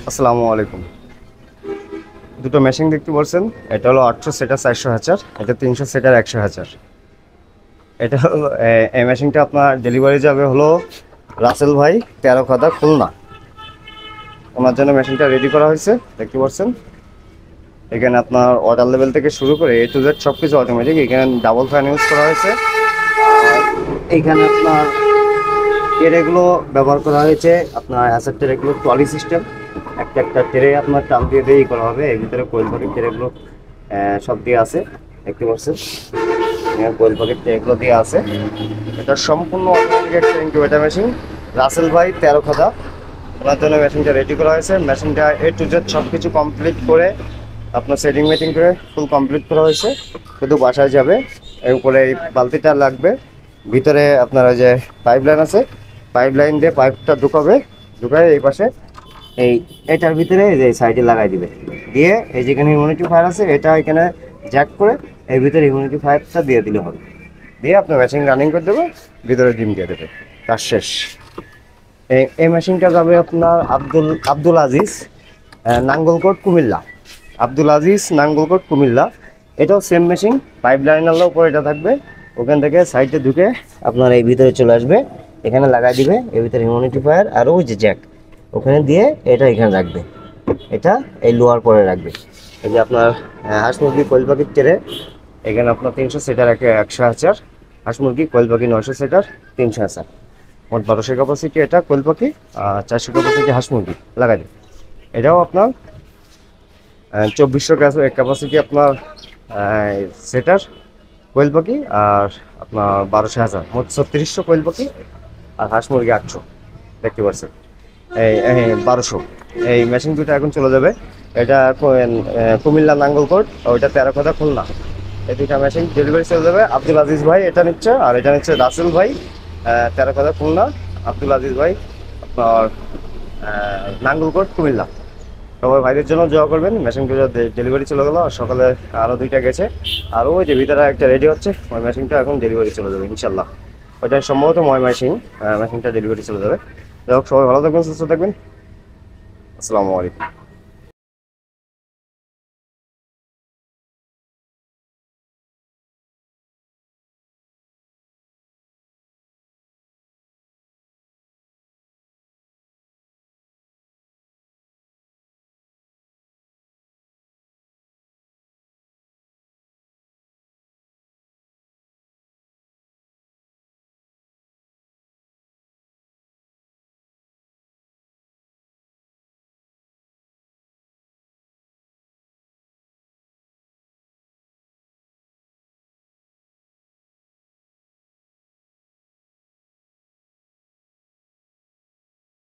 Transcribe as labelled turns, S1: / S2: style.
S1: আসসালামু আলাইকুম। দুটো মেশিন দেখতে বলছেন। এটা হলো 800 সেটার 400,000, এটা 300 সেটার 100,000। এটা হলো এই মেশিনটা আপনার ডেলিভারি যাবে হলো রাসেল ভাই, 13 খুলনা। ওনার জন্য মেশিনটা রেডি করা হয়েছে, দেখতে পাচ্ছেন। এখানে আপনার অর্ডার লেভেল থেকে শুরু করে A to Z সব কিছু অটোমেটিক। এখানে ডাবল ফ্যান ইউজ করা হয়েছে। আর এইখানে আপনার ট্রেগুলো ব্যবহার করা হয়েছে, আপনার অ্যাসেট ট্রেগুলো ট্রলি সিস্টেম। একটা একটা ট্রে আপনার টান দিয়ে দিয়েই করা হবে। এর ভিতরে কোয়েল পাখির ট্রেগুলো সব দিয়ে আছে, দেখতে পাচ্ছেন। কোয়েল পাখির ট্রেগুলো দিয়ে আছে। এটা সম্পূর্ণ অটোমেটিক একটা ইনকিউবেটর মেশিন। রাসেল ভাই 13 ওনার জন্য মেশিনটা রেডি করা হয়েছে। মেশিনটা A to Z সব কিছু কমপ্লিট করে আপনার সেটিং মেটিং করে ফুল কমপ্লিট করা হয়েছে। শুধু বাসায় যাবে। এর উপরে এই বালতিটা লাগবে। ভিতরে আপনার ওই যে পাইপ লাইন আছে, পাইপ লাইন দিয়ে পাইপটা ঢুকাবে, ঢুকায় এই পাশে এটার ভিতরে এই যে সাইডে লাগাই দিবে। দিয়ে এই যেখানে হিউমিডিফায়ার আছে এটা এখানে জ্যাক করে এর ভিতরে হিউমিডিফায়ারটা দিয়ে দিলে হবে। দিয়ে আপনার মেশিন রানিং করে দেবে, ভিতরে ডিম দিয়ে দেবে, কাজ শেষ। এই মেশিনটা যাবে আপনার আব্দুল আজিজ, নাঙ্গলকোট কুমিল্লা। আব্দুল আজিজ, নাঙ্গলকোট কুমিল্লা। এটাও সেম মেশিন, পাইপ লাইনার উপর এটা থাকবে। ওখান থেকে সাইডে ঢুকে আপনার এই ভিতরে চলে আসবে, এখানে লাগাই দিবে। এর ভিতরে হিউমিডিফায়ার আর ওই যে জ্যাক ওখানে দিয়ে এটা এখানে রাখবে। এটা এই লোয়ার পরে রাখবে। এই যে আপনার হাঁস মুরগি কোয়েল পাখির ট্রে, এখানে আপনার 300 সেটার 100,000, হাঁস মুরগি কোয়েল পাখি 900 সেটার 300,000। মোট 1200 ক্যাপাসিটি এটা কোয়েল পাখি, আর 400 ক্যাপাসিটি হাঁস মুরগি লাগাই দেবে। এটাও আপনার 2400 ক্যাপাসিটি আপনার সেটার কোয়েল পাখি, আর আপনার 12,000, মোট 3600 কোয়েল পাখি। আর হাঁস মুরগি 800, দেখতে পাচ্ছেন। এই 1200। এই মেশিন দুটো এখন চলে যাবে। এটা কুমিল্লা নাঙ্গলকোট, ওইটা 13 খুলনা। এই দুইটা মেশিন ডেলিভারি চলে যাবে। আব্দুল আজিজ ভাই এটা নিচ্ছে, আর এটা নিচ্ছে রাসেল ভাই, 13 খুলনা। আব্দুল আজিজ ভাই আপনার নাঙ্গলকোট কুমিল্লা। সবাই ভাইদের জন্য দোয়া করবেন। মেশিনগুলো ডেলিভারি চলে গেলো, আর সকালে আরও দুইটা গেছে। আর ওই যে ভিতরে একটা রেডি হচ্ছে, ওই মেশিনটা এখন ডেলিভারি চলে যাবে ইনশাল্লাহ। ওইটা সম্ভবত মেশিন, মেশিনটা ডেলিভারি চলে যাবে। যাই হোক, সবাই ভালো থাকবেন, সুস্থ থাকবেন। আসসালামু আলাইকুম।